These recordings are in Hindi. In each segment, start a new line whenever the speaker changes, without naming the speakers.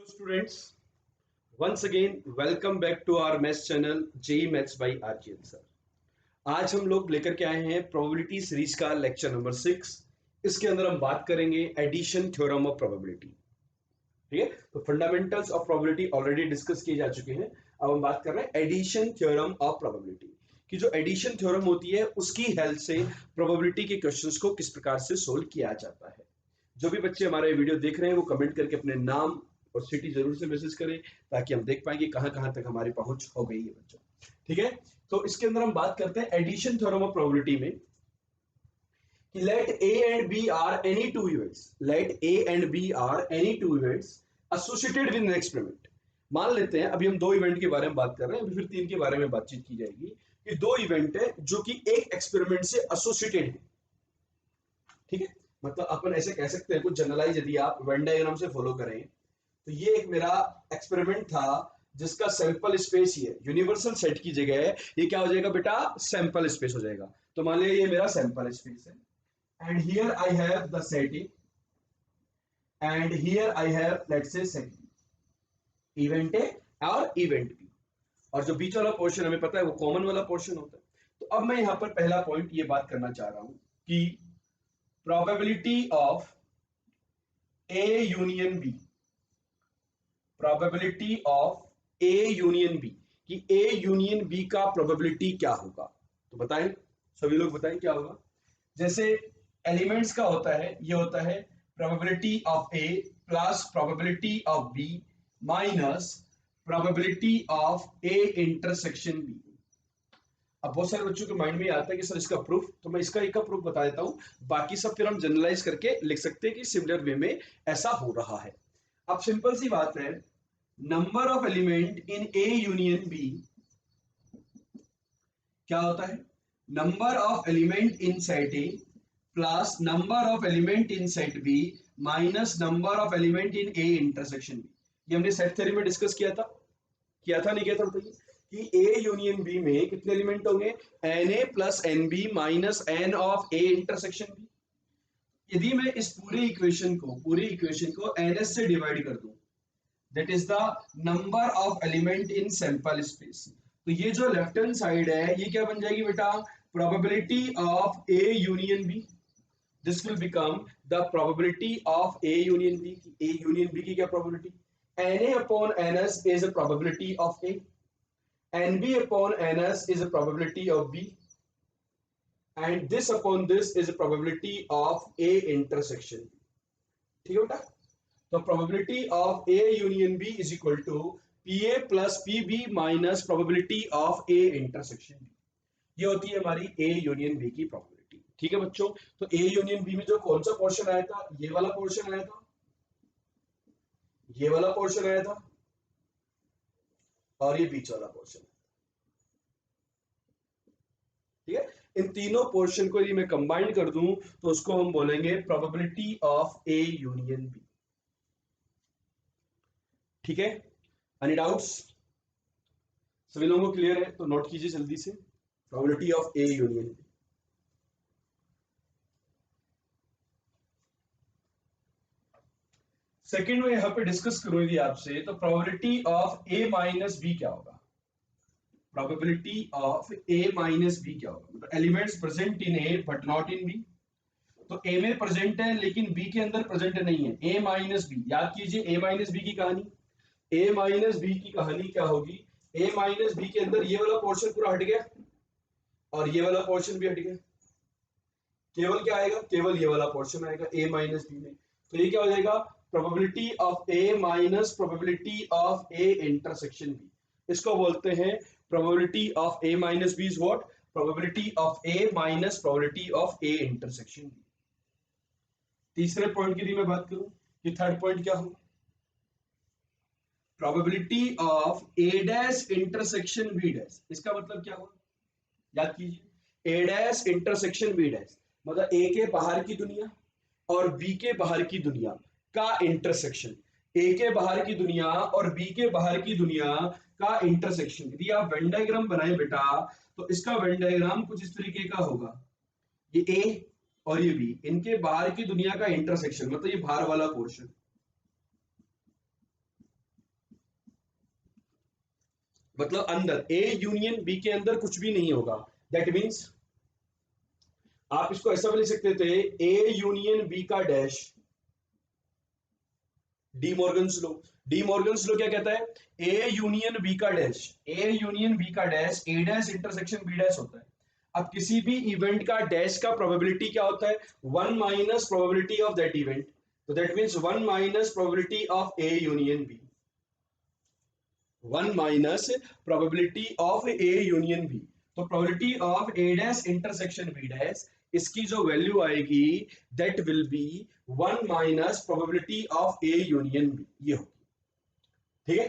students, once again welcome back to our maths channel JEE Maths by RGL sir। आज हम लोग लेकर के आए हैं प्रोबेबिलिटी सीरीज का लेक्चर नंबर 6। इसके अंदर हम बात करेंगे एडिशन थ्योरम ऑफ प्रोबेबिलिटी। ठीक है, तो fundamentals of probability already discuss किए जा चुके हैं। अब हम बात कर रहे हैं एडिशन थ्योरम ऑफ प्रोबेबिलिटी की। जो एडिशन थ्योरम होती है उसकी हेल्प से प्रोबेबिलिटी के क्वेश्चंस को किस प्रकार से सोल्व किया जाता है। जो भी बच्चे हमारे वीडियो देख रहे हैं वो कमेंट करके अपने नाम और सिटी जरूर से मैसेज करें ताकि हम देख पाएंगे कहां कहां तक हमारी पहुंच हो गई है बच्चों। ठीक है, तो इसके अंदर हम बात करते हैं एडिशन थ्योरम ऑफ प्रोबेबिलिटी में कि let A and B are any two events, let A and B are any two events associated with an experiment. मान लेते हैं अभी हम दो इवेंट के बारे में बात कर रहे हैं, अभी फिर तीन के बारे में बातचीत की जाएगी कि दो इवेंट है जो कि एक एक्सपेरिमेंट से एसोसिएटेड है। ठीक है, मतलब अपन ऐसे कह सकते हैं कुछ जनरलाइज यदि आप वेन डायग्राम से फॉलो करें तो ये एक मेरा एक्सपेरिमेंट था जिसका सैंपल स्पेस ही है, यूनिवर्सल सेट की जगह है, ये क्या हो जाएगा बेटा, सैंपल स्पेस हो जाएगा। तो मान लिया ये मेरा सैंपल स्पेस है and here I have the set A and here I have let's say set B, event A और इवेंट बी, और जो बीच वाला पोर्शन हमें पता है वो कॉमन वाला पोर्शन होता है। तो अब मैं यहां पर पहला पॉइंट ये बात करना चाह रहा हूं कि probability of A union B, probability of A union B, कि ए यूनियन बी का प्रोबेबिलिटी क्या होगा। तो बताएं, सभी लोग बताएं क्या होगा। जैसे एलिमेंट्स का होता है, ये होता है probability of A plus probability of B minus probability of A intersection B. अब बहुत सारे बच्चों के माइंड में आता है कि सर इसका प्रूफ, तो मैं इसका एक का प्रूफ बता देता हूं, बाकी सब फिर हम जनरलाइज करके लिख सकते हैं कि सिमिलर वे में ऐसा हो रहा है। अब सिंपल सी बात है, number of element in A union B क्या होता है, number of element in set A plus number of element in set B minus number of element in A intersection B. ये हमने सेट थ्योरी में डिस्कस किया था नहीं किया था बताइए, कि ए यूनियन बी में कितने एलिमेंट होंगे, n A plus n B minus n of A intersection B. यदि मैं इस पूरी इक्वेशन को एनएस से डिवाइड कर दूं, that is the number of element in sample space, तो ये जो लेफ्ट हैंड साइड है ये क्या बन जाएगी बेटा, probability of A union B. This will become the probability of A union B, A union B की क्या probability, n A upon n S is a probability of A, n B upon n S is a probability of B, and this upon this is a probability of A intersection B। ठीक है बेटा, तो probability of A union B is equal to PA plus PB minus probability of A intersection B। ये होती है हमारी A union B की probability। ठीक है बच्चों, तो A union B में जो कौन सा पोर्शन आया था, ये वाला पोर्शन आया था, ये वाला पोर्शन आया था और ये बीच वाला पोर्शन। ठीक है, इन तीनों पोर्शन को यदि मैं कंबाइन कर दूं तो उसको हम बोलेंगे probability of A union B. ठीक है, एनी डाउट्स, सभी लोगों को क्लियर है तो नोट कीजिए जल्दी से, probability of A union B. Second में यहां पे डिस्कस करूं यदि आपसे, तो probability of A minus B क्या होगा, probability of A minus B क्या होगा, मतलब elements present in A but not in B. तो ए में प्रेजेंट है लेकिन बी के अंदर प्रेजेंट नहीं है, ए माइनस बी, याद कीजिए ए माइनस बी की कहानी, ए माइनस बी की कहानी क्या होगी, ए माइनस बी के अंदर ये वाला पोर्शन पूरा हट गया और ये वाला पोर्शन भी हट गया, केवल क्या आएगा, केवल ये वाला पोर्शन आएगा ए माइनस बी में। तो ये क्या हो जाएगा, probability of A minus probability of A intersection B. इसको बोलते हैं probability of A minus B is what, probability of A minus probability of A intersection B. तीसरे पॉइंट की यदि मैं बात करूं कि थर्ड पॉइंट क्या होगा, probability of A dash intersection B dash. इसका मतलब क्या हुआ, याद कीजिए, A dash intersection B dash मतलब ए के बाहर की दुनिया और बी के बाहर की दुनिया का इंटरसेक्शन, ए के बाहर की दुनिया और बी के बाहर की दुनिया का इंटरसेक्शन। यदि आप वेन डायग्राम बनाए बेटा तो इसका वेन डायग्राम कुछ इस तरीके का होगा, ये ए और ये बी, इनके बाहर की दुनिया का इंटरसेक्शन मतलब ये बाहर वाला पोर्शन, मतलब अंदर ए यूनियन बी के अंदर कुछ भी नहीं होगा। दैट मीन्स आप इसको ऐसा भी लिख सकते थे, ए यूनियन बी का डैश, डी मॉर्गन्स लो। डी मॉर्गन्स लो क्या कहता है, ए यूनियन बी का डैश, ए यूनियन बी का डैश ए डैश इंटरसेक्शन बी डैश होता है। अब किसी भी इवेंट का डैश का प्रोबेबिलिटी क्या होता है, one minus probability of that event. तो that means one minus probability of A union B, one minus probability of A union B. तो probability of A dash intersection B dash, इसकी जो वैल्यू आएगी that will be one minus probability of A union B, ये होगी। ठीक है,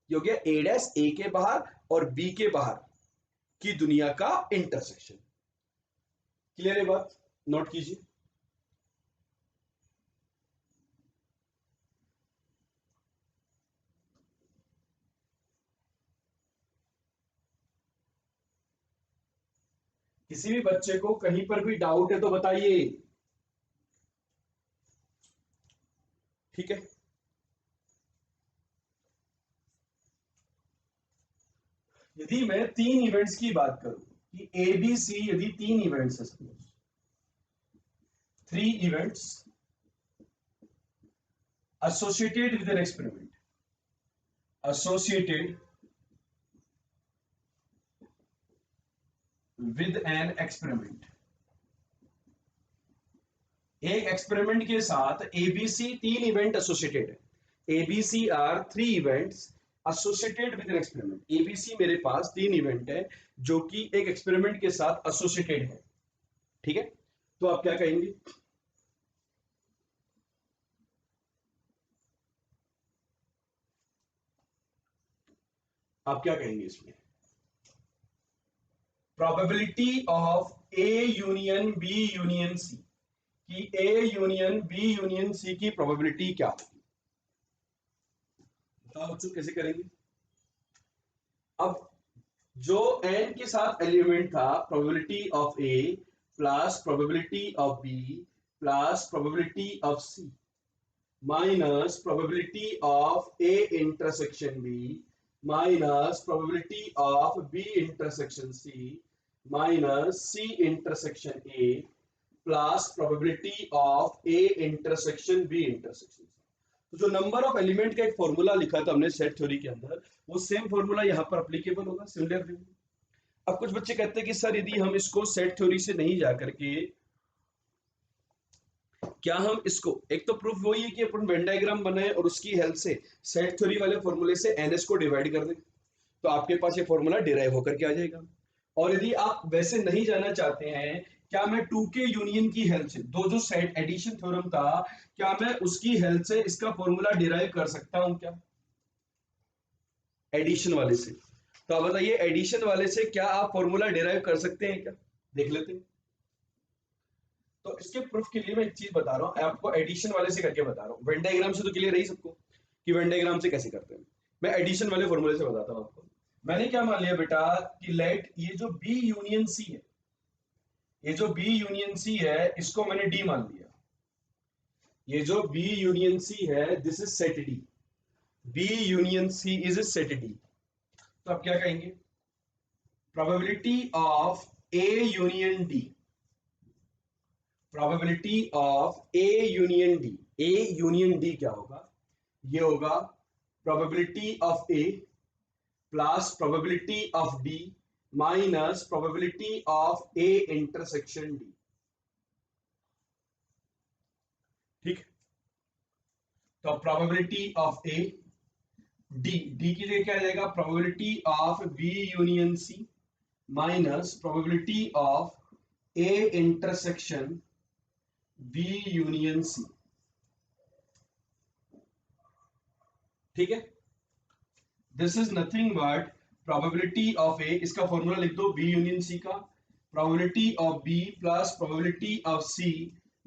ये हो गया ए डैश ए के बाहर और बी के बाहर की दुनिया का इंटरसेक्शन। क्लियर है बात, नोट कीजिए। किसी भी बच्चे को कहीं पर भी डाउट है तो बताइए। ठीक है, यदि मैं तीन इवेंट्स की बात करूं कि ए बी सी, यदि तीन इवेंट्स है, suppose three events associated with an experiment, associated with an experiment, एक एक्सपेरिमेंट के साथ एबीसी तीन इवेंट एसोसिएटेड है। ABC are three events associated with an experiment. ABC मेरे पास तीन इवेंट है जो कि एक एक्सपेरिमेंट के साथ एसोसिएटेड है। ठीक है, तो आप क्या कहेंगे, आप क्या कहेंगे इसमें, probability of A union B union C, कि A union B union C की प्रोबेबिलिटी क्या होगी, बताओ बच्चों कैसे करेंगे। अब जो एन के साथ एलिमेंट था, probability of A plus probability of B plus probability of C minus probability of A intersection B minus probability of B intersection C minus C intersection A plus probability of A intersection B intersection. तो जो नंबर ऑफ एलिमेंट का एक फॉर्मूला लिखा था हमने सेट थ्योरी के अंदर, वो सेम फॉर्मूला यहाँ पर अप्लीकेबल होगा, सिमिलर। अब कुछ बच्चे कहते हैं कि सर यदि हम इसको सेट थ्योरी से नहीं जा करके, क्या हम इसको, एक तो प्रूफ वही है कि अपन वेन डायग्राम बनाए और उसकी हेल्प से सेट थ्योरी वाले फॉर्मूले से एनएस को डिवाइड कर दें, तो आपके पास ये फॉर्मूला डिराइव होकर के आ जाएगा। और यदि आप वैसे नहीं जाना चाहते हैं, क्या मैं टू के यूनियन की हेल्प से, दो जो सेट एडिशन थ्योरम था, क्या मैं उसकी हेल्प से इसका फॉर्मूला डिराइव कर सकता हूं क्या, एडिशन वाले से। तो आप बताइए एडिशन वाले से क्या आप फॉर्मूला डिराइव कर सकते हैं क्या, देख लेते हैं। तो इसके प्रूफ के लिए मैं एक चीज बता रहा हूँ आपको, एडिशन वाले से करके बता रहा हूँ। वेन डायग्राम से तो क्लियर रही सबको कि वेन डायग्राम से कैसे करते हैं, मैं एडिशन वाले फॉर्मूले से बताता हूँ आपको। मैंने क्या मान लिया बेटा कि लेट ये जो बी यूनियन सी है, ये जो बी यूनियन सी है इसको मैंने डी मान लिया। ये जो बी यूनियन सी है this is set D, B union C is set D. तो आप क्या कहेंगे, probability of A union D, probability of A union D, A union D क्या होगा, ये होगा probability of A plus probability of D minus probability of A intersection D. ठीक, तो probability of A, D, D की जगह क्या आ जाएगा, probability of B union C minus probability of A intersection B union C. ठीक है, this is nothing but probability of A, इसका फॉर्मूला लिख दो बी यूनियन सी का, probability of B plus probability of C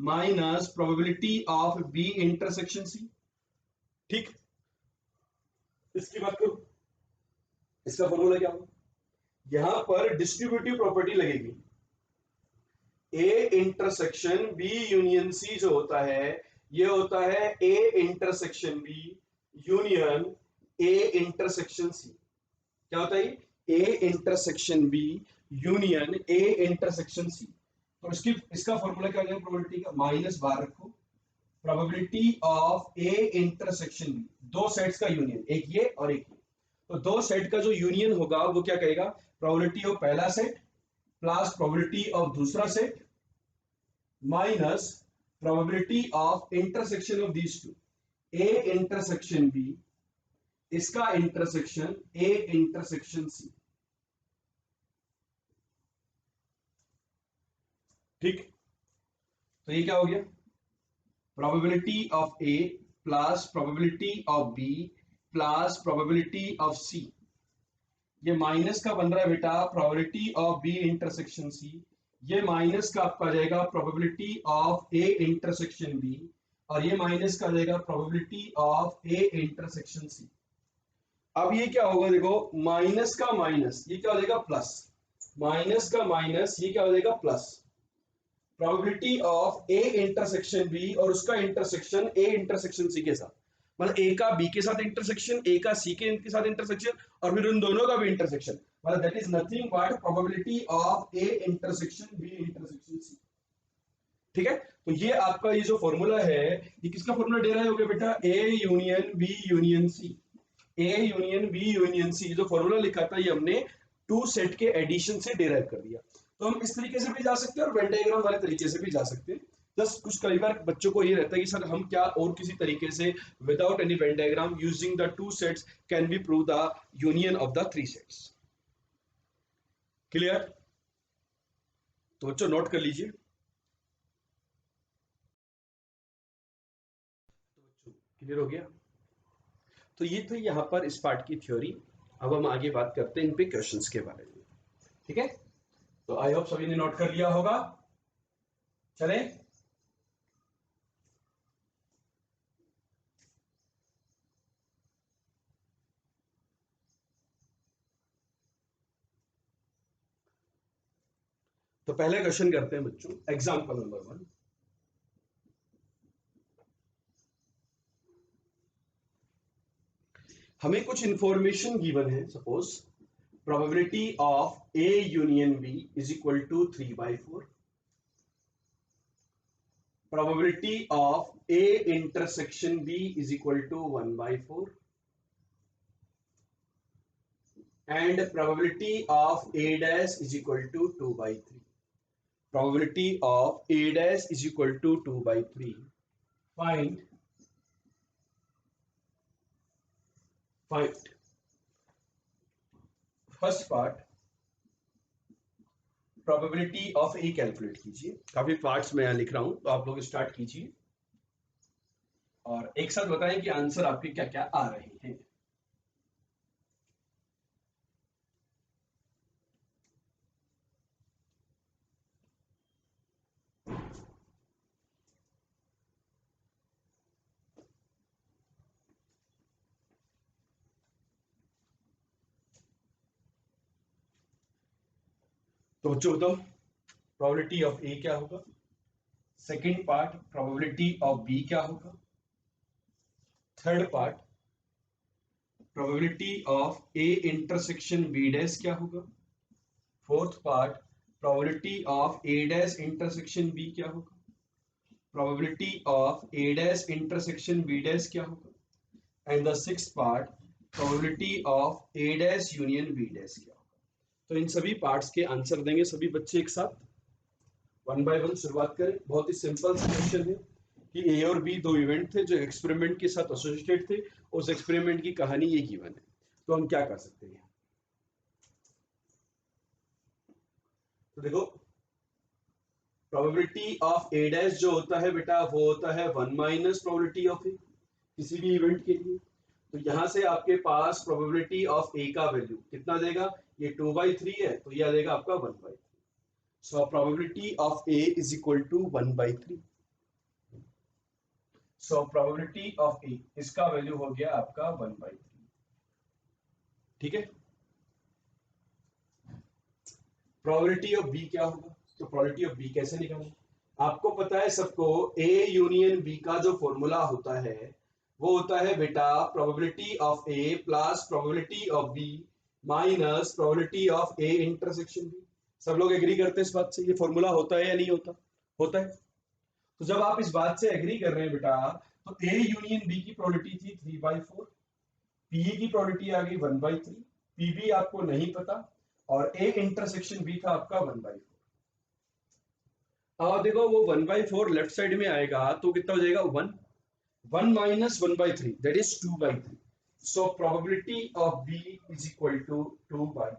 minus probability of B intersection C. ठीक, इसकी बात करो, इसका फॉर्मूला क्या होगा, यहां पर डिस्ट्रीब्यूटिव प्रॉपर्टी लगेगी, A intersection B union C जो होता है ये होता है A intersection B union A intersection C. क्या होता है A intersection B union A intersection C. तो इसका फॉर्मूला क्या हो जाएगा प्रोबेबिलिटी का, माइनस बार रखो, probability of A intersection B, दो सेट्स का यूनियन, एक ये और एक ये। तो दो सेट का जो यूनियन होगा वो क्या करेगा, प्रोबेबिलिटी ऑफ पहला सेट प्लस प्रोबेबिलिटी ऑफ दूसरा set minus probability of intersection of these two, A intersection B इसका इंटरसेक्शन ए इंटरसेक्शन सी। ठीक, तो ये क्या हो गया, probability of A plus probability of B plus probability of C। ये माइनस का बन रहा है बेटा probability of B intersection C, ये माइनस का आपका आ जाएगा probability of A intersection B, और ये माइनस का आ जाएगा probability of A intersection C। अब ये क्या होगा देखो, माइनस का माइनस ये क्या हो जाएगा प्लस, माइनस का माइनस ये क्या हो जाएगा plus, probability of A intersection B और उसका इंटरसेक्शन ए इंटरसेक्शन सी के साथ, मतलब ए का बी के साथ इंटरसेक्शन, ए का सी के साथ इंटरसेक्शन, और फिर उन दोनों का भी इंटरसेक्शन, मतलब that is nothing but probability of A intersection B intersection C. ठीक है, तो ये आपका ये जो फॉर्मूला है ये किसका फॉर्मूला डेराइव हो गया बेटा, A union B union C, A union B union C. जो फॉर्मूला लिखा था ये हमने टू सेट के एडिशन से डेराइव कर दिया। तो हम इस तरीके से भी जा सकते हैं और वेन डायग्राम वाले तरीके से भी जा सकते हैं। जस्ट कुछ कई बार बच्चों को ये रहता है कि सर हम क्या और किसी तरीके से without any Venn diagram using the two sets can be prove the union of the three sets. Clear, तो बच्चों नोट कर लीजिए। क्लियर हो गया, तो ये तो यहाँ पर इस पार्ट की थ्योरी। अब हम आगे बात करते हैं इन पे क्वेश्चंस के बारे में। ठीक है, तो आई होप सभी ने नोट कर लिया होगा। चले, तो पहले क्वेश्चन करते हैं बच्चों, एग्जांपल नंबर 1। हमें कुछ इंफॉर्मेशन गिवन है, suppose probability of A union B is equal to 3/4, probability of A intersection B is equal to 1/4, and probability of A dash is equal to 2/3. Probability of A dash is equal to 2/3. Find first part, probability of A calculate कीजिए। काफी पार्ट्स में यहां लिख रहा हूं, तो आप लोग स्टार्ट कीजिए और एक साथ बताएं कि आंसर आपके क्या क्या आ रहे हैं। तो बच्चों बताओ प्रोबेबिलिटी ऑफ ए क्या होगा, second part probability of B क्या होगा, third part probability of A intersection B dash क्या होगा, fourth part probability of A dash intersection B क्या होगा, probability of A dash intersection B dash क्या होगा, and the sixth part probability of A dash union B dash क्या होगा। तो इन सभी पार्ट्स के आंसर देंगे सभी बच्चे एक साथ, वन बाय वन शुरुआत करें। बहुत ही सिंपल क्वेश्चन है कि ए और बी दो इवेंट थे जो एक्सपेरिमेंट के साथ एसोसिएटेड थे, उस एक्सपेरिमेंट की कहानी ये गिवन है। तो हम क्या कर सकते हैं, तो देखो प्रोबेबिलिटी ऑफ ए डैश जो होता है बेटा वो होता है 1 माइनस प्रोबेबिलिटी ऑफ ए किसी भी इवेंट के लिए। तो यहां से आपके पास प्रोबेबिलिटी ऑफ ए का वैल्यू कितना देगा, ये 2/3 है, तो ये आ जाएगा आपका 1/3। So probability of A is equal to 1/3। So probability of A इसका वैल्यू हो गया आपका 1/3। ठीक है, प्रोबेबिलिटी ऑफ बी क्या होगा, तो प्रोबेबिलिटी ऑफ बी कैसे निकालें, आपको पता है सबको ए यूनियन बी का जो फॉर्मूला होता है वो होता है बेटा probability of A plus probability of B minus probability of A intersection B. सब लोग एग्री करते हैं इस बात से? ये फॉर्मूला होता है या नहीं होता? होता है। तो जब आप इस बात से एग्री कर रहे हैं बेटा, तो ए यूनियन बी की प्रोबेबिलिटी थी 3/4, पी की प्रोबेबिलिटी आ गई 1/3, पीबी आपको नहीं पता, और ए इंटरसेक्शन बी था आपका 1/4। अब देखो वो 1/4 लेफ्ट साइड में आएगा तो कितना हो जाएगा? 1। 1 minus 1/3 that is 2/3। So probability of B is equal to 2/3।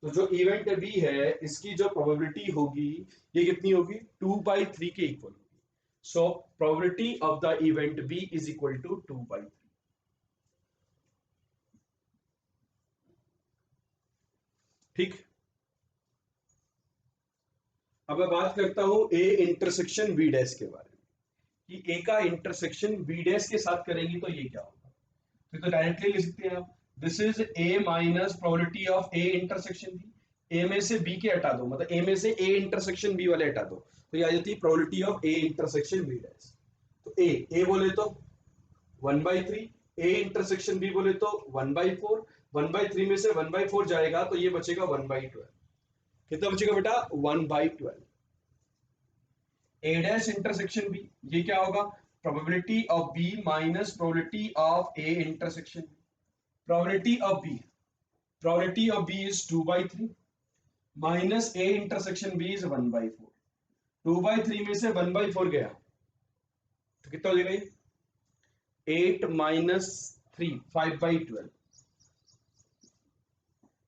तो जो इवेंट बी है इसकी जो प्रोबेबिलिटी होगी ये कितनी होगी? 2/3 के इक्वल होगी। So probability of the event B is equal to 2/3। ठीक। अब मैं बात करता हूं ए इंटरसेक्शन बी डैश के बारे में, कि ए का इंटरसेक्शन बी डैश के साथ करेंगे तो ये क्या होगा। तो डायरेक्टली लिख सकते हैं आप, this is A minus probability of A intersection B. A में से बी के हटा दो, मतलब ए में से ए इंटरसेक्शन बी वाले हटा दो, तो ये आ जाती है probability of A intersection B dash. तो ए बोले तो 1/3, ए इंटरसेक्शन बी बोले तो 1/4। 1/3 में से 1/4 जाएगा तो ये बचेगा 1/12। कितना बचेगा बेटा? 1/12। ए डैश इंटरसेक्शन बी, ये क्या होगा? Probability of B minus probability of A intersection B. Probability of B, probability of B is 2/3 minus A intersection B is 1/4। 2/3 में से 1/4 गया तो कितना हो जाएगा? 8 माइनस 3 5/12।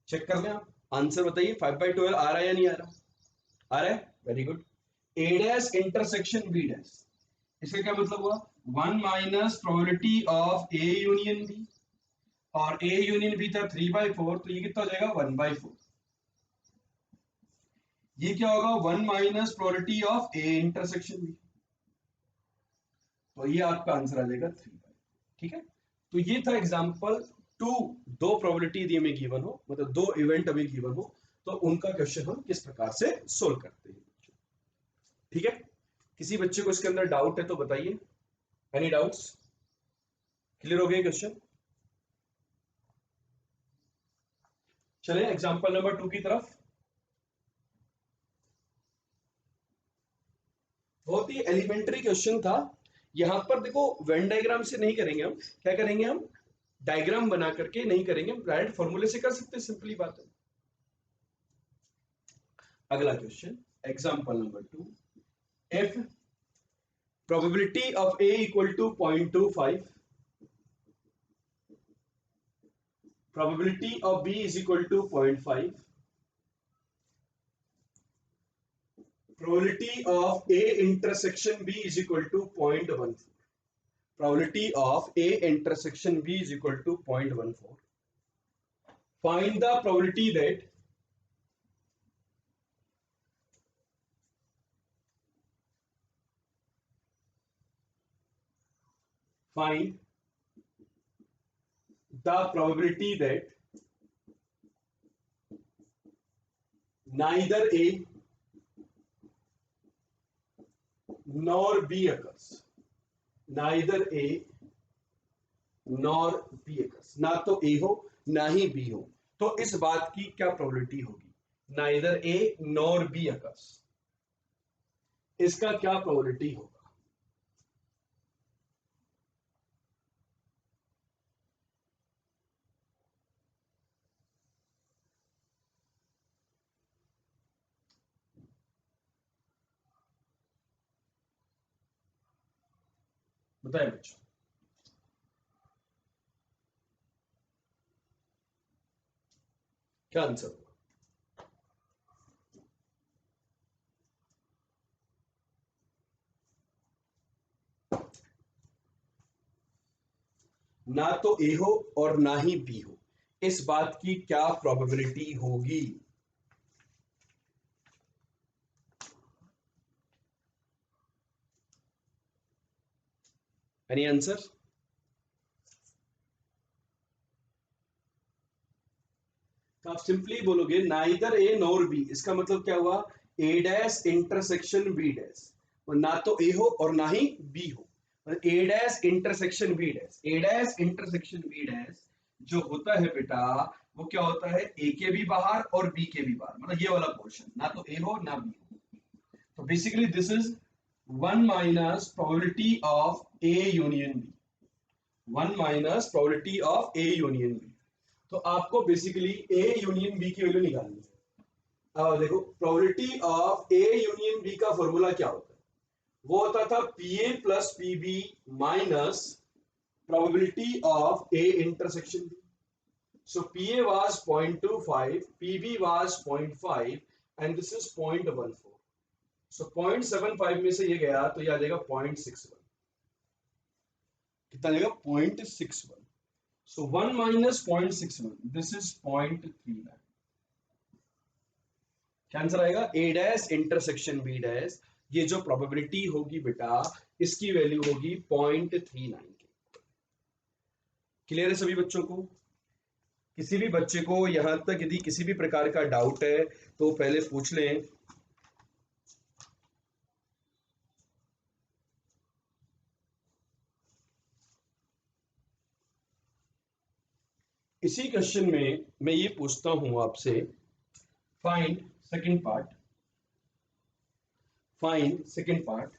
चेक कर लें आप, आंसर बताइए 5/12 आ रहा है या नहीं आ रहा? आ रहा है, very good. A dash intersection B dash, इसका क्या मतलब हुआ? 1 minus probability of A union B, और ए यूनियन बी था 3/4, तो ये कितना हो जाएगा? 1/4। ये क्या होगा? 1 minus probability of A intersection B, तो ये आपका आंसर आ जाएगा 3/4। ठीक है, तो ये था एग्जांपल 2। दो प्रोबेबिलिटी दी हमें गिवन हो, मतलब दो इवेंट हमें गिवन हो, तो उनका क्वेश्चन हम किस प्रकार से सोल्व करते हैं। ठीक है, किसी बच्चे को इसके अंदर डाउट है तो बताइए। Any doubts? क्लियर हो गया क्वेश्चन? चले एग्जांपल नंबर 2 की तरफ। बहुत ही एलिमेंट्री क्वेश्चन था। यहां पर देखो वेन डायग्राम से नहीं करेंगे हम, क्या करेंगे हम? डायग्राम बना करके नहीं करेंगे, हम डायरेक्ट फॉर्मूले से कर सकते हैं, सिंपली बात है। अगला question, example number 2। If probability of A equal to 0.25, probability of b is equal to 0.5, probability of a intersection b is equal to 0.14, probability of a intersection b is equal to 0.14, find the probability that find the probability that neither a nor b occurs, neither a nor b occurs, ना तो a हो ना ही b हो, तो इस बात की क्या प्रोबेबिलिटी होगी? neither a nor b occurs, इसका क्या प्रोबेबिलिटी होगा? बताए बच्चों, क्या आंसर होगा? ना तो ए हो और ना ही बी हो, इस बात की क्या प्रोबेबिलिटी होगी? Any answer? तो आप सिंपली बोलोगे नाइदर ए नॉर बी, इसका मतलब क्या हुआ? ए डैश इंटरसेक्शन बी डैश, और ना तो ए हो और ना ही बी हो, ए डैश इंटरसेक्शन बी डैश, ए डैश इंटरसेक्शन बी डैश, जो होता है बेटा वो क्या होता है, ए के भी बाहर और बी के भी बाहर, मतलब ये वाला पोर्शन ना तो ए हो ना बी हो। तो basically this is 1 minus probability of A union B, 1 minus probability of A union B. तो आपको बेसिकली ए यूनियन बी की वैल्यू निकालनी है। अब देखो probability of A union B का फॉर्मूला क्या होता है, वो होता था P A plus P B minus probability of A intersection B. So PA was 0.25, PB was 0.5 and this is 0.14. So 0.75 में से ये गया तो ये आ जाएगा 0.61। कितना जाएगा 0.61। So 1 minus 0.61, this is 0.39। क्या आंसर आएगा, A dash intersection B dash, ये जो प्रोबेबिलिटी होगी बेटा इसकी वैल्यू होगी 0.39 की। क्लियर है सभी बच्चों को? किसी भी बच्चे को यहां तक यदि किसी भी प्रकार का डाउट है तो पहले पूछ लें। इसी क्वेश्चन में मैं ये पूछता हूं आपसे, find second part, find second part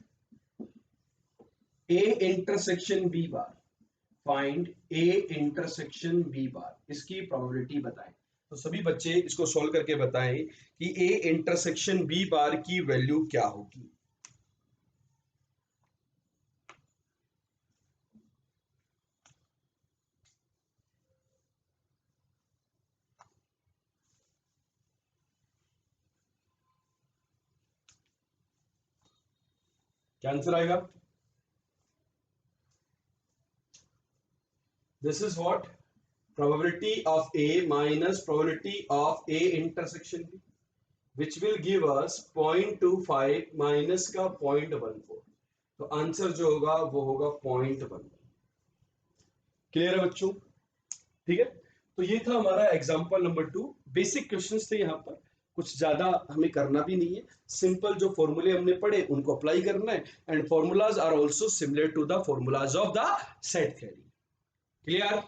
A intersection B bar, find A intersection B bar, इसकी प्रोबेबिलिटी बताएं। तो सभी बच्चे इसको सॉल्व करके बताएं कि ए इंटरसेक्शन बी बार की वैल्यू क्या होगी। क्या आंसर आएगा? This is what, probability of A minus probability of A intersection B, which will give us 0.25 minus का 0.14। तो आंसर जो होगा वो होगा 0.1। क्लियर है बच्चों? ठीक है, तो ये था हमारा एग्जांपल नंबर 2। बेसिक क्वेश्चंस थे यहाँ पर, कुछ ज्यादा हमें करना भी नहीं है, सिंपल जो फॉर्मूले हमने पढ़े उनको अप्लाई करना है। And formulas are also similar to the formulas of the set theory. Clear?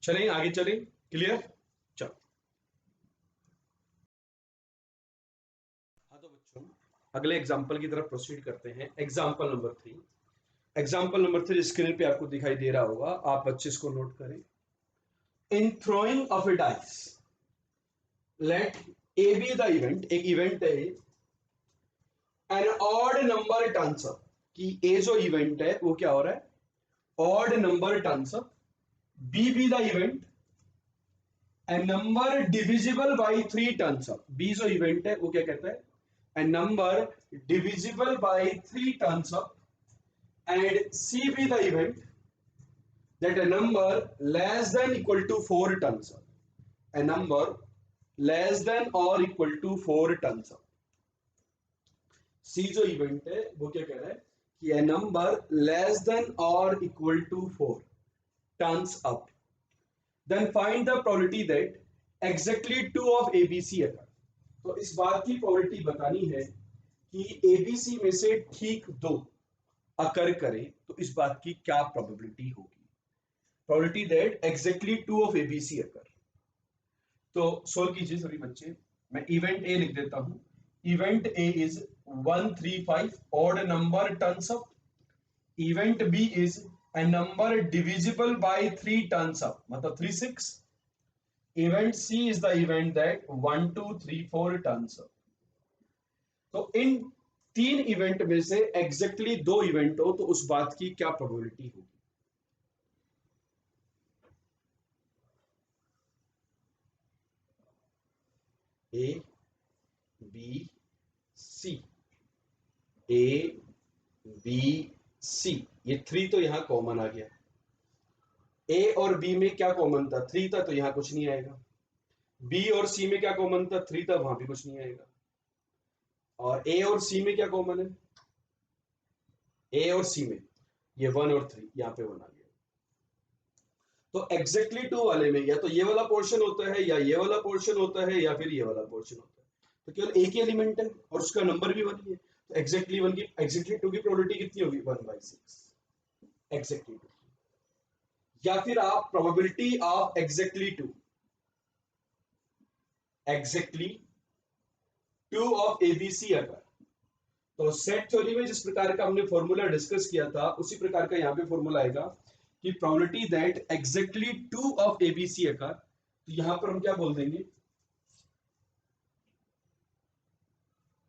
चलें आगे चलें। क्लियर? चलो। हाँ तो बच्चों अगले एग्जाम्पल की तरफ प्रोसीड करते हैं। Example number 3, example number 3 screen पे आपको दिखाई दे रहा होगा, आप बच्चे इसको नोट करें। In throwing of a dice, let A B the event, एक इवेंट है, an odd number turns up, कि ए जो इवेंट है वो क्या हो रहा है, odd number turns up. B B the event, A number divisible by 3 turns up. B जो इवेंट है वो क्या कहता है, a number divisible by 3 turns up, and C be the event that a number less than equal to 4 turns up, a number less than or equal to 4 turns up। C जो इवेंट है वो क्या कह रहा है कि a number less than or equal to 4 turns up, then find the probability that exactly 2 of ABC occur। तो इस बात की प्रोबेबिलिटी बतानी है कि एबीसी में से ठीक 2 अकर करे, तो इस बात की क्या प्रोबेबिलिटी होगी, probability that exactly 2 of ABC occur. तो सोल्व कीजिए सभी बच्चे। मैं इवेंट ए लिख देता हूं, event A is 135 odd number turns up, event B is a number divisible by 3 turns up, मतलब 36। Event C is the event that 1 2 3 4 turns up। तो इन 3 इवेंट में से एग्जैक्टली 2 इवेंट हो तो उस बात की क्या प्रोबेबिलिटी होगी। A B C, A B C, ये 3 तो यहां कॉमन आ गया। ए और बी में क्या कॉमन था, 3 था, तो यहां कुछ नहीं आएगा। बी और सी में क्या कॉमन था, 3 था, वहां भी कुछ नहीं आएगा। और ए और सी में क्या कॉमन है, ए और सी में ये 1 और 3, यहां पे 1 आ गया। तो एग्जैक्टली 2 वाले में या तो ये वाला पोर्शन होता है या ये वाला पोर्शन होता है या फिर ये वाला पोर्शन होता है। तो केवल एक ही एलिमेंट है और उसका नंबर भी 1 ही है, तो एग्जैक्टली 1 की, एग्जैक्टली 2 की प्रोबेबिलिटी कितनी होगी, 1/6 एग्जैक्टली 2। या फिर आप probability of exactly two of ABC अगर, तो सेट थ्योरी में जिस प्रकार का हमने फॉर्मूला डिस्कस किया था उसी प्रकार का यहां पे फॉर्मूला आएगा कि probability that exactly two of ABC अगर, तो यहां पर हम क्या बोल देंगे,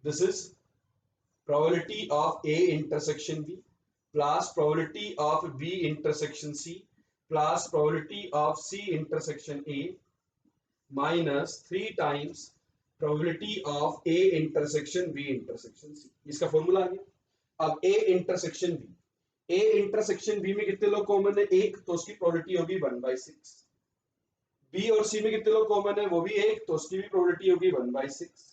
this is probability of A intersection B plus probability of B intersection C plus probability of C intersection A minus 3 times probability of A intersection B intersection C। इसका फॉर्मूला आ गया। अब A intersection B में कितने लोग कॉमन है, एक, तो उसकी प्रोबेबिलिटी होगी 1/6। B और C में कितने लोग कॉमन है, वो भी एक, तो उसकी भी प्रोबेबिलिटी होगी 1/6।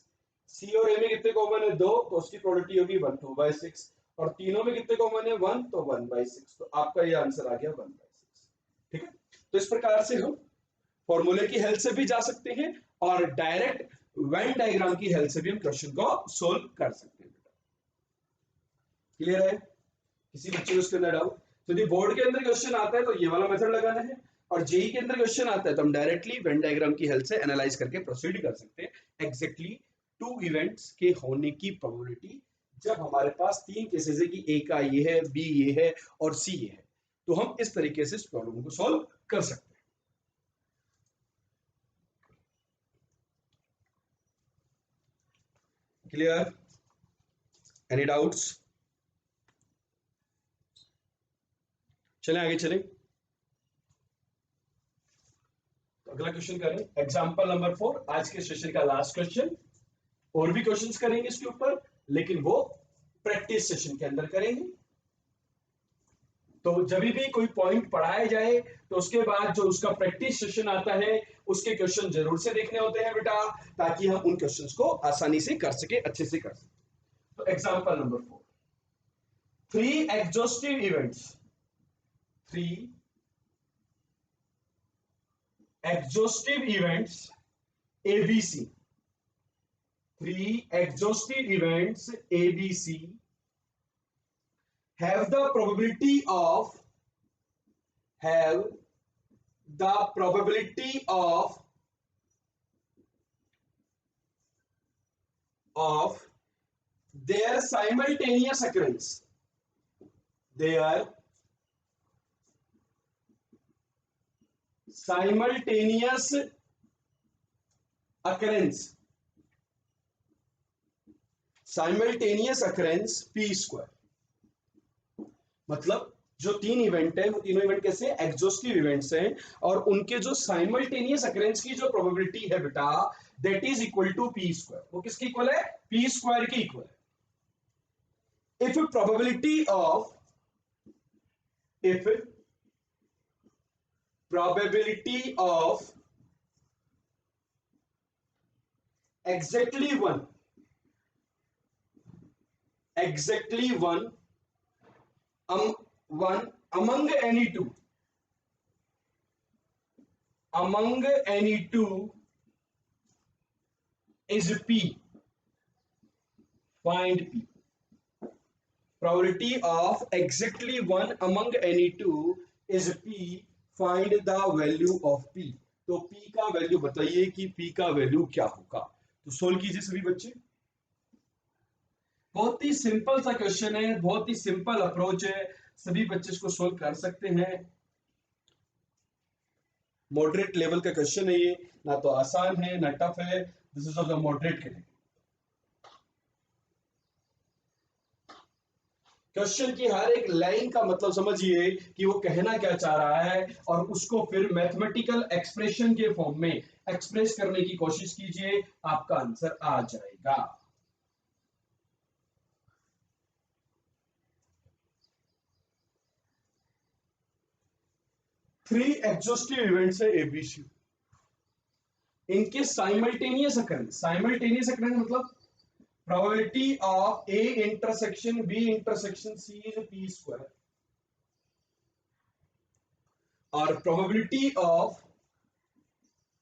सी और ए में कितने कॉमन है, दो, तो उसकी प्रोबेबिलिटी होगी 2/6। और तीनों में कितने कॉमन है, 1, तो 1/6। तो आपका ये आंसर आ गया 1/6। ठीक है, तो इस प्रकार से हम फॉर्मूले की हेल्प से भी जा सकते हैं और डायरेक्ट वेन डायग्राम की हेल्प से भी हम क्वेश्चन को सोल्व कर सकते हैं। क्लियर है, किसी बच्चे को इसके अंदर डाउट? तो यदि बोर्ड के अंदर क्वेश्चन आता है तो ये वाला मेथड लगाना है, और जेई के अंदर क्वेश्चन आता है तो हम डायरेक्टली वेन डायग्राम की हेल्प से एनालाइज करके प्रोसीड कर सकते हैं एग्जैक्टली टू इवेंट्स के होने की प्रोबेबिलिटी। जब हमारे पास तीन केसेस है कि ए का ये है, बी ये है और सी ये है, तो हम इस तरीके से इस प्रॉब्लम को सॉल्व कर सकते हैं। Clear, any doubts? चलें आगे चलें, तो अगला क्वेश्चन करें, एग्जांपल नंबर 4, आज के सेशन का लास्ट क्वेश्चन। और भी क्वेश्चंस करेंगे इसके ऊपर, लेकिन वो प्रैक्टिस सेशन के अंदर करेंगे। तो जब भी कोई पॉइंट पढ़ाया जाए तो उसके बाद जो उसका प्रैक्टिस सेशन आता है उसके क्वेश्चन जरूर से देखने होते हैं बेटा, ताकि हम उन क्वेश्चंस को आसानी से कर सके, अच्छे से कर सके। तो example number 4, 3 exhaustive events, 3 exhaustive events ABC, 3 exhaustive events ABC have the probability of their simultaneous occurrence, their simultaneous occurrence p square. मतलब जो तीन इवेंट है वो तीनों इवेंट कैसे एग्जॉस्टिव इवेंट्स हैं, और उनके जो साइमल्टेनियस अकरेंस की जो प्रोबेबिलिटी है बेटा, that is equal to P square. वो किसके इक्वल है, पी स्क्वायर के इक्वल है। If probability of exactly one among any two is P, find P। probability of exactly one among any two is P, find the value of P। तो P का वैल्यू बताइए कि P का वैल्यू क्या होगा। तो सोल्व कीजिए सभी बच्चे, बहुत ही सिंपल सा क्वेश्चन है, बहुत ही सिंपल अप्रोच है, सभी बच्चे इसको सोल्व कर सकते हैं। मॉडरेट लेवल का क्वेश्चन है ये, ना तो आसान है ना टफ है, this is of the moderate category. Question की हर एक लाइन का मतलब समझिए कि वो कहना क्या चाह रहा है, और उसको फिर मैथमेटिकल एक्सप्रेशन के फॉर्म में एक्सप्रेस करने की कोशिश कीजिए, आपका आंसर आ जाएगा। थ्री एग्जॉस्टिव इवेंट्स है एबीसी, इनके साइमल्टेनियस अकरेंस मतलब probability of A intersection B intersection C is P square, और probability of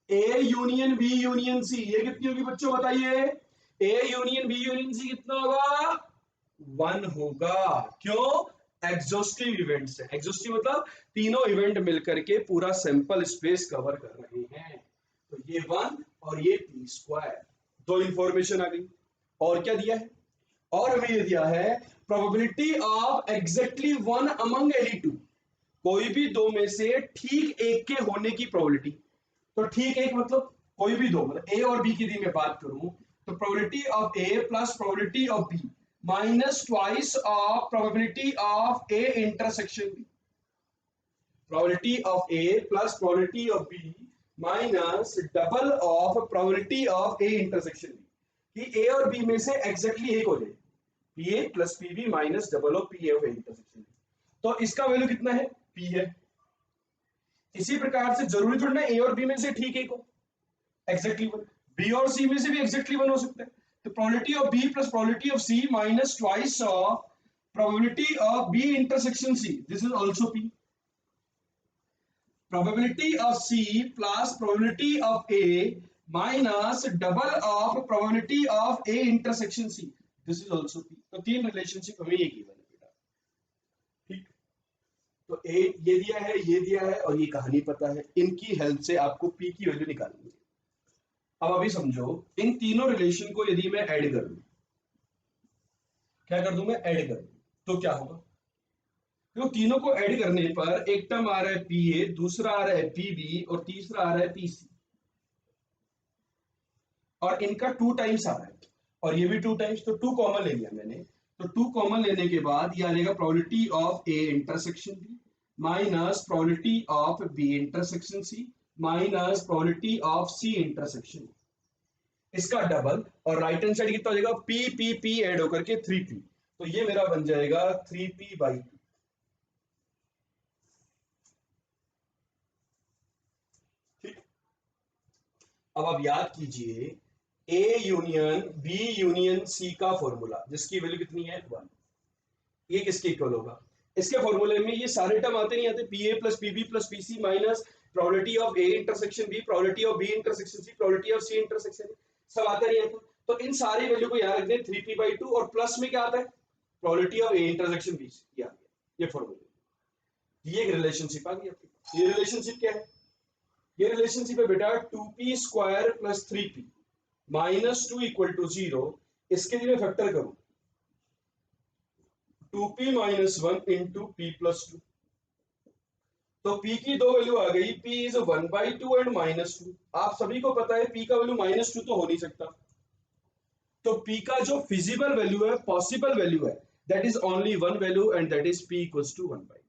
A union B union C ये कितनी होगी बच्चों बताइए, A union B union C कितना होगा, 1 होगा। क्यों, एग्जॉस्टिव इवेंट्स है। एग्जॉस्टिव मतलब तीनों इवेंट मिलकर के पूरा सैंपल स्पेस कवर कर रहे हैं। तो ये 1 और ये p स्क्वायर, दो इंफॉर्मेशन आ गई। और क्या दिया है? और हमें ये दिया है probability of exactly one among any two, कोई भी दो में से ठीक एक के होने की प्रोबेबिलिटी। तो ठीक एक मतलब कोई भी दो, मतलब ए और बी की यदि मैं बात करूं तो probability of A plus probability of B minus twice of probability of A intersection B. Probability of A plus probability of B minus double of probability of A intersection B, कि ए और बी में से एग्जैक्टली एक हो जाए, P A plus P B minus double of P A of A intersection B. तो इसका वैल्यू कितना है? पी है। इसी प्रकार से जरूरी थोड़ा ना ए और बी में से ठीक एक हो एग्जैक्टली वन, बी और सी में से भी एग्जैक्टली वन हो सकता है। तो probability of B plus probability of C minus twice of probability of B intersection C, this is also P. Probability of C plus probability of A minus double of probability of A intersection C, this is also P. तो तीन रिलेशनशिप हमें ये गिवन है बेटा, ठीक। तो ए ये दिया है, ये दिया है और ये कहानी पता है, इनकी हेल्प से आपको पी की वैल्यू निकालनी है। अब अभी समझो, इन तीनों रिलेशन को यदि मैं ऐड कर दूं, क्या कर दूं मैं? ऐड कर दूं, तो क्या होगा? तो तीनों को ऐड करने पर एक टर्म आ रहा है पी ए, दूसरा आ रहा है पी बी और तीसरा आ रहा है पी सी, और इनका 2 टाइम्स आ रहा है और ये भी 2 टाइम्स, तो 2 कॉमन ले लिया मैंने। तो 2 कॉमन लेने के बाद ये आ जाएगा probability of A intersection B minus probability of B intersection C minus probability of C intersection, इसका डबल, और राइट हैंड साइड कितना हो जाएगा? पी पी पी ऐड होकर के 3p, तो ये मेरा बन जाएगा 3p/2। ठीक। अब आप याद कीजिए A union B union C का फॉर्मूला, जिसकी वैल्यू कितनी है? 1, ये किसके इक्वल होगा? इसके फॉर्मूले में ये सारे टर्म आते नहीं आते? P A plus P B plus P C minus probability of A intersection B, probability of B intersection C, probability of C intersection, सब आते नहीं आते? तो इन सारी वैल्यू को यहाँ रख दें 3p/2, और प्लस में क्या आता है? Probability of A intersection B, ये आ गया, ये फॉर्मूला। ये रिलेशनशिप आ गई आपकी। ये रिलेशनशिप क्या है? ये रिलेशनशिप है बेटा 2p square plus 3p minus 2 equal to 0। इसके लिए फैक्टर करूं 2p minus 1 into p plus 2, तो p की दो वैल्यू आ गई, p इज 1/2 एंड -2। आप सभी को पता है p का वैल्यू -2 तो हो नहीं सकता, तो p का जो फिजिबल वैल्यू है, पॉसिबल वैल्यू है, that is only one value and that is p equals to 1/2।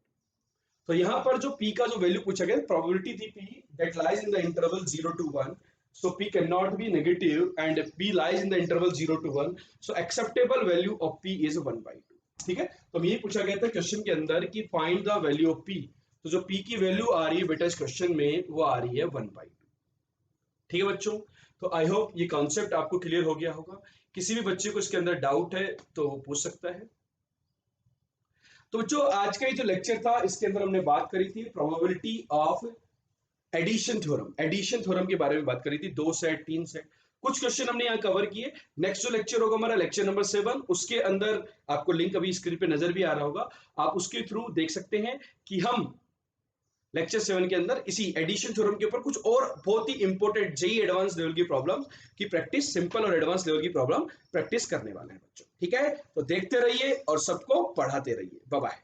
तो यहां पर जो p का जो वैल्यू पूछा गया, प्रोबेबिलिटी थी p that lies in the interval 0 to 1, so p cannot be negative and p lies in the interval 0 to 1, so acceptable value of p is 1/2। ठीक है, तो ये पूछा गया था क्वेश्चन के अंदर कि find the value of p, तो जो p की वैल्यू आ रही है बेटा इस क्वेश्चन में वो आ रही है 1/2। ठीक है बच्चों, तो आई होप ये कॉन्सेप्ट आपको क्लियर हो गया होगा। किसी भी बच्चे को इसके अंदर डाउट है तो वो पूछ सकता है। तो जो आज का ये जो लेक्चर था इसके अंदर हमने बात करी थी probability of addition theorem, addition theorem के बारे में बात करी थी, 2 सेट 3 सेट, कुछ क्वेश्चन हमने यहाँ कवर किए। नेक्स्ट जो लेक्चर होगा हमारा लेक्चर नंबर 7, उसके अंदर आपको लिंक अभी स्क्रीन पे नजर भी आ रहा होगा, आप उसके थ्रू देख सकते हैं कि हम लेक्चर 7 के अंदर इसी एडिशन थ्योरम के ऊपर कुछ और बहुत ही इंपॉर्टेंट जेईई एडवांस लेवल की प्रॉब्लम की प्रैक्टिस, सिंपल और एडवांस लेवल की प्रॉब्लम प्रैक्टिस करने वाले हैं बच्चों। ठीक है, तो देखते रहिए और सबको पढ़ाते रहिए। Bye bye.